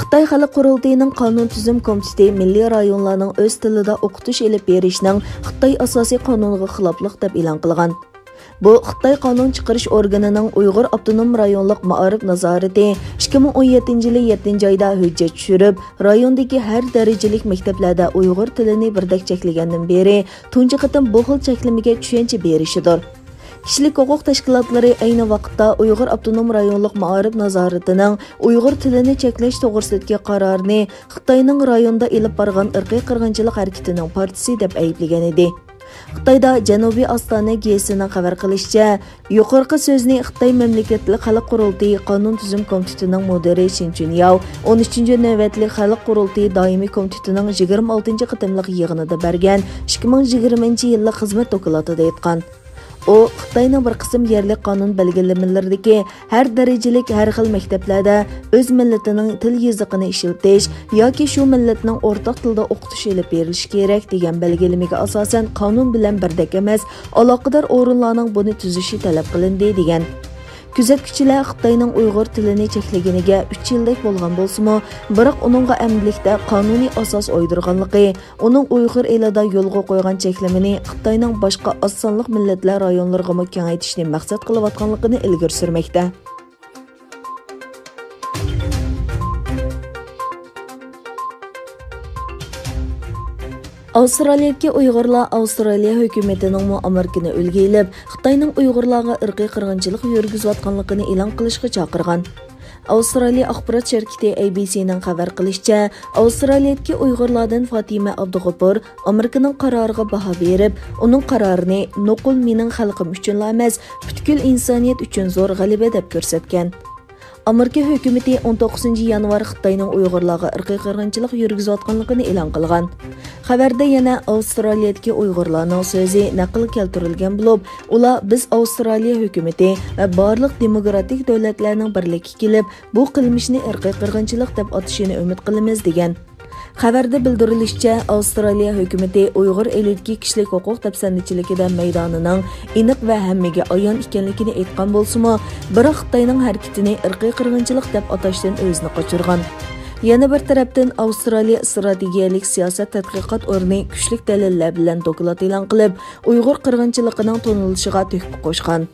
Xitoy Xalq Qurultayının Qonun tuzum komiteti milliy rayonlarning o'z tilida o'qitish elib berishning Xitoy asosiy qonuniga xiloflik deb e'lon qilgan. Bu Xitoy qonun chiqarish organining Uyg'ur avtonom rayonlik ma'arif nazorati 2017-yil 7-oyda hujjat tushirib, rayondagi har darajalik maktablarda Uyg'ur tilini birdek cheklagandan beri tunji qatim bu xil cheklamaga tushuncha berishidir. Kishilik huquq tashkilotlari ayni vaqtda Uyg'ur avtonom rayonlik ma'arif nazoratining Uyg'ur tilini cheklash to'g'risidagi qarorini Xitoyning rayonda elib borgan irqiy qirg'inchilik harakatining partisi deb ayblagan edi. Xitoyda Janubiy Ostona gazetining xabar qilishicha, yuqorqi so'zni Xitoy mamlakatlik xalq qurultayi qonun tuzum komitetining mudiri Shin Chunyao 13-navbatlik xalq qurultayi doimiy komitetining 26-qatimliq yig'inida bergan 2020-yillik xizmat dokumentida aytgan. O, Xitoyning bir qism yerlik qonun belgilamalaridagi har darajalik har xil maktablarda o'z millatining til yoziqini ishlatish yoki shu millatning o'rtaq tilda o'qitish olib berilishi kerak degan belgilamaga asosan qonun bilan birdek emas, aloqador o'rinlarning buni tuzishi talab qilindi degan. Kuzatuvchilar Xitoyning Uyg'ur tilini cheklaganiga 3 yildak bo'lgan bo'lsa-mu, biroq uningga amdilikda qonuniy asos o'ydirganligi, uning Uyg'ur elida yo'lga qo'ygan cheklamini Xitoyning boshqa oz sonli millatlar rayonlariga kengaytirishni maqsad qilayotganligini ilgari surmoqda. Avstraliyadagi Uyg'urlar Avstraliya hukumatining Amerikani o'lgilib, Xitoyning Uyg'urlarga irqiy qirg'inchilik yurgizayotganligini e'lon qilishga chaqirgan. Avstraliya axborot shirkati ABC'ning xabar qilishicha, Avstraliyadagi Uyg'urlardan Fatima Abdug'ofur Amerikaning qaroriga baho berib, uning qarorini "Nuqul mening xalqim uchun emas, butkul insoniyat uchun zo'r g'alaba" deb ko'rsatgan. Amerika hukumati 19 yanvar Xitoyning Uyg'urlarga irqiy qirg'inchilik yurgizayotganligini e'lon qilgan. Xabarda yana Avstraliyadagi Uyg'urlarning so'zi naql keltirilgan bo'lib, ular biz Avstraliya hukumati va barliq demokratik davlatlarning birlikka kelib, bu qilmishni irqiy qirg'inchilik deb atashini umid qilamiz degan. Xabarda bildirilishicha, Avstraliya hukumati Uyg'ur elidagi kishilik huquq tafsirchiligida maydonining aniq va hammaga ayon ekanligini aytgan bo'lsa-mu, biroq Xitoyning harakatini irqiy qirg'inchilik deb atashdan o'zini qochirgan. Yana bir tarafdan Avstraliya strategiyalik siyosat tadqiqot o'rni kuchli dalillar bilan doklad e'lon qilib, Uyg'ur qirg'inchiligining to'nilishiga tuhfa qo'shgan.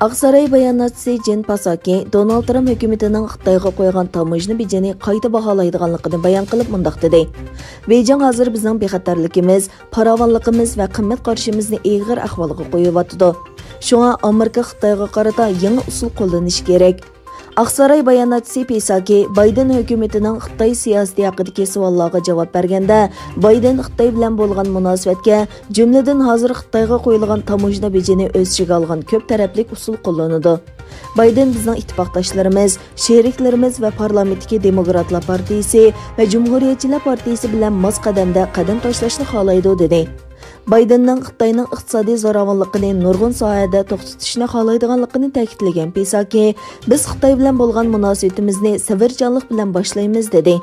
Aqsaray bayonotchisi Jen Psaki Donald Trump hukumatining Xitoyga qo'ygan tamojni bijini qayta baholaydiganligini bayon qilib mundaq dedi. Beijing hozir bizning bexatarligimiz, farovonligimiz va qimmat qarashimizni og'ir ahvolga qo'yyapti. Shunga Amerika Xitoyga qarata yangi usul qo'llanish kerak. Aqsaray bayonotchisi Psaki Bayden hukumatining Xitoy siyosati haqidagi savollarga javob berganda, Bayden Xitoy bilan bo'lgan munosabatga, jumladan hozir Xitoyga qo'yilgan tamojna bijini o'z ichiga olgan ko'p tarafli usul qo'llanadi. Bayden bizning ittifoqdoshlarimiz, sheriklarimiz va parlamentdagi Demokratlar partiyasi va Jumhuriyatchilar partiyasi bilan mos qadamda qadam tashlashni xohlaydi dedi. Baydenning Xitoyning iqtisodiy zo'ravonligini nurg'un sohada to'xtatishni xohlaydiganligini ta'kidlagan Psaki, biz Xitoy bilan bo'lgan munosabatimizni sabirjonlik bilan boshlaymiz dedi.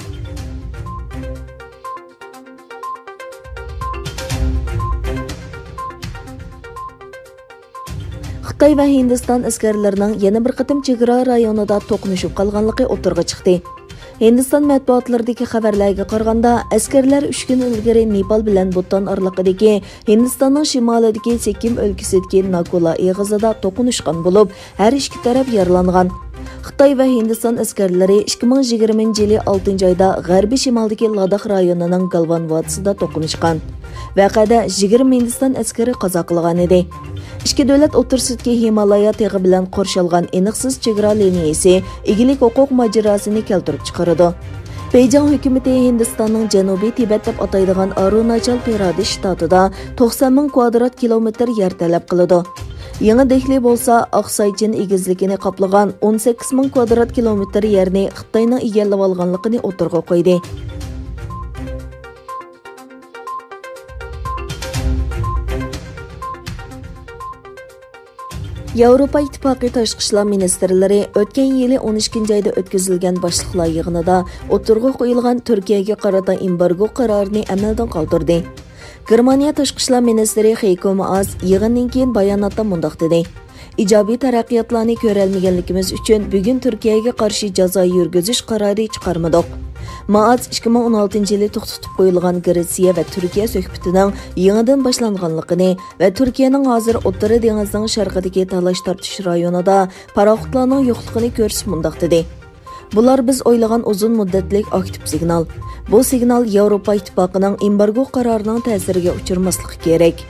Xitoy va Hindiston askarlarining yana bir qatim chegara rayonida to'qnashib qolganligi o'tirg'i chiqdi. Hindiston matbuotlaridagi xabarlarga qaraganda, askarlar 3 kun ilgari Nepal bilan Bhutan oraliqidagi Hindistonning shimolidagi Sikkim o'lkasidagi Nakula eg'izida to'qnashgan bo'lib, har ikki taraf yaralangan. Xitoy va Hindiston askarlari 2020-yil 6-oyda g'arbiy shimoldagi Ladakh rayonining Galvan vodisida to'qnashgan. Vaqada 20 Hindiston askari qazo qilgan edi. İki davlat o'rtasidagi Himalaya teg'i bilan qo'rshalgan aniqsiz chegara liniyasi egilik huquq mojarosini keltirib chiqaradi. Beijing hukumati Hindistonning Janubiy Tibet deb ataydigan Arunachal Pradesh shtatida 90 ming kvadrat kilometr yer talab qiladi. Yangi Dehli bo'lsa, Oqsaychin egizligini qoplagan 18 ming kvadrat kilometr yerni Xitoyning egallab olganligini o'tirg'a qo'ydi. Yevropa İttifaqı tashqi ishlar ministrlari o'tgan yili 12-oyda o'tkazilgan boshliqlar yig'inida o'tirg'a qo'yilgan Turkiyaga qarata embargo qarorini amaldan qoldirdi. Germaniya Tashqi ishlar ministri Heiko Maas yig'indan keyin bayonotda mundaq dedi. İjobiy taraqqiyotlarni ko'rolmaganligimiz uchun bugun Turkiyaga qarshi jazo yurgizish qarori chiqarmadik. Maas 2016-yili to'xtatib qo'yilgan Gretsiya va Turkiya suhbatining yangidan boshlanganligini va Turkiyaning hozir O'rta dengizning sharqidagi talash-tortish rayonida paraxotlarning yo'qligini ko'rsatib mundaq dedi. Bular biz o'ylagan uzun muddatlik aktiv signal. Bu signal Yevropa ittifoqining embargo qarorining ta'siriga uchirmasligi kerak.